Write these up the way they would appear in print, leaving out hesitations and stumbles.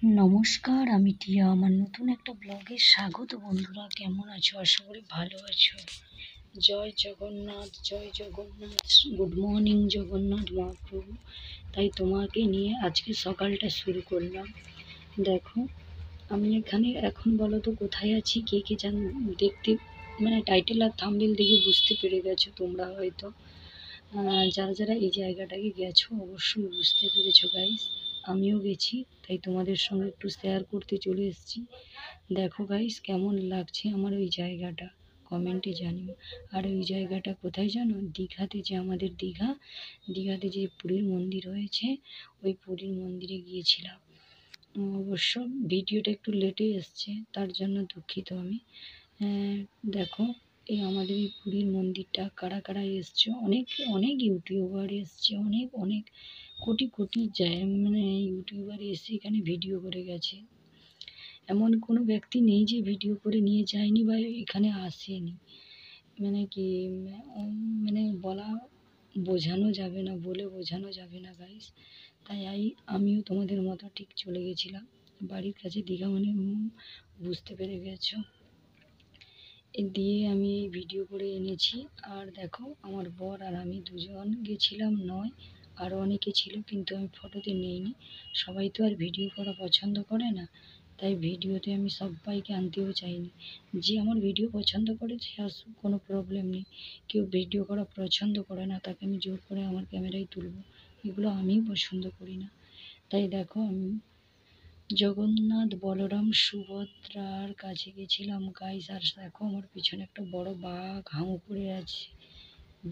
নমস্কার, আমি টিয়া। আমার নতুন একটা ব্লগে স্বাগত। বন্ধুরা, কেমন আছো? আশা করি ভালো আছো। জয় জগন্নাথ, জয় জগন্নাথ। Good morning Jagannath Mahaprabhu. তাই তোমাকে নিয়ে আজকে সকালটা শুরু করলাম। দেখো, আমি এখানে এখন বলো তো কোথায় আছি? কে কে দেখতে টাইটেল আর থাম্বনেল দেখে বুঝতে পেরে গেছো তোমরা হয়তো। যারা যারা এই জায়গাটাকে গেছো অবশ্যই বুঝতে পেরেছো গাইস। আমিও গেছি, তাই তোমাদের সঙ্গে একটু শেয়ার করতে চলে এসেছি। দেখো গাইস, কেমন লাগছে আমার ওই জায়গাটা, কমেন্টে জানিও। আর ওই জায়গাটা কোথায় জানো? দীঘাতে, যে আমাদের দীঘাতে যে পুরীর মন্দির রয়েছে, ওই পুরীর মন্দিরে গিয়েছিলাম। অবশ্য ভিডিওটা একটু লেটে এসছে, তার জন্য দুঃখিত আমি। দেখো, এই আমাদের এই পুরীর মন্দিরটা কারা কারা এসছে, অনেক অনেক ইউটিউবার এসছে, অনেক অনেক কোটি কোটি ইউটিউবার এসে এখানে ভিডিও করে গেছে। এমন কোনো ব্যক্তি নেই যে ভিডিও করে নিয়ে যায়নি বা এখানে আসেনি। বোঝানো যাবে না, বলে বোঝানো যাবে না গাইস। তাই আমিও তোমাদের মতো ঠিক চলে গেছিলাম বাড়ির কাছে। দীঘা বুঝতে পেরে গেছো। দিয়ে আমি এই ভিডিও করে এনেছি। আর দেখো, আমার বর আর আমি দুজন গেছিলাম, নয় আরও অনেকে ছিল, কিন্তু আমি ফটোতে নেইনি। সবাই তো আর ভিডিও করা পছন্দ করে না, তাই ভিডিওতে আমি সবাইকে আনতেও চাইনি। যে আমার ভিডিও পছন্দ করে সে আসুক, কোনো প্রবলেম নেই। কেউ ভিডিও করা পছন্দ করে না, তাকে আমি জোর করে আমার ক্যামেরায় তুলবো, এগুলো আমিই পছন্দ করি না। তাই দেখো, আমি জগন্নাথ, বলরাম, সুভদ্রার কাছে গেছিলাম গাইস। আর দেখো, আমার পিছনে একটা বড় বাঘ হাঁ করে আছে।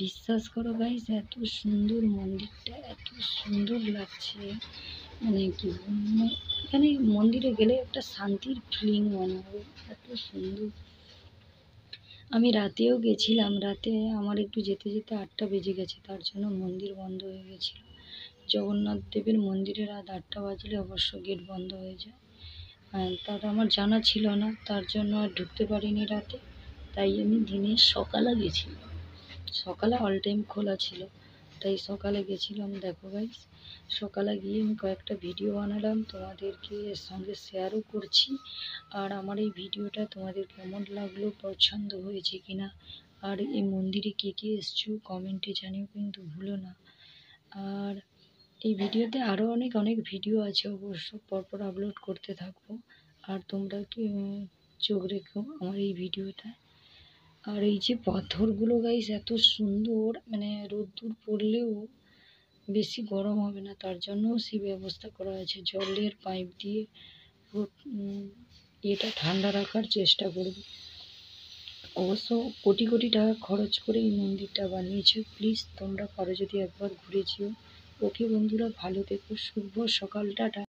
বিশ্বাস করো গাইস, এত সুন্দর মন্দিরটা, এত সুন্দর লাগছে। এখানে মন্দিরে গেলে একটা শান্তির ফিলিং মনে হবে, এত সুন্দর। আমি রাতেও গেছিলাম, রাতে আমার একটু যেতে যেতে 8টা বেজে গেছে, তার জন্য মন্দির বন্ধ হয়ে গেছিল। জগন্নাথ দেবের মন্দিরে রাত 8টা বাজলে অবশ্য গেট বন্ধ হয়ে যায়। তার আমার জানা ছিল না, তার জন্য আর ঢুকতে পারিনি রাতে। তাই আমি দিনের সকালে গেছিলাম, সকালে অল টাইম খোলা ছিল, তাই সকালে গেছিলাম। দেখো গাইস, সকালে গিয়ে আমি কয়েকটা ভিডিও বানালাম, তোমাদেরকে সঙ্গে শেয়ারও করছি। আর আমার এই ভিডিওটা তোমাদের কেমন লাগলো, পছন্দ হয়েছে কিনা, আর এই মন্দিরে কে কে এসছো কমেন্টে জানিও কিন্তু ভুলো না। আর এই ভিডিওতে আরও অনেক অনেক ভিডিও আছে, অবশ্য পরপর আপলোড করতে থাকবো। আর তোমরা কি চোখ রেখো আমার এই ভিডিওটা। আর এই যে পাথরগুলো গাইস, এত সুন্দর, রোদ্দুর পড়লেও বেশি গরম হবে না, তার জন্যও সেই ব্যবস্থা করা আছে। জলের পাইপ দিয়ে এটা ঠান্ডা রাখার চেষ্টা করবে। অবশ্য কোটি কোটি টাকা খরচ করে এই মন্দিরটা বানিয়েছে। প্লিজ তোমরা পারো যদি একবার ঘুরে যেও। ওকে বন্ধুরা, ভালো থেকো। শুভ সকাল, টাটা।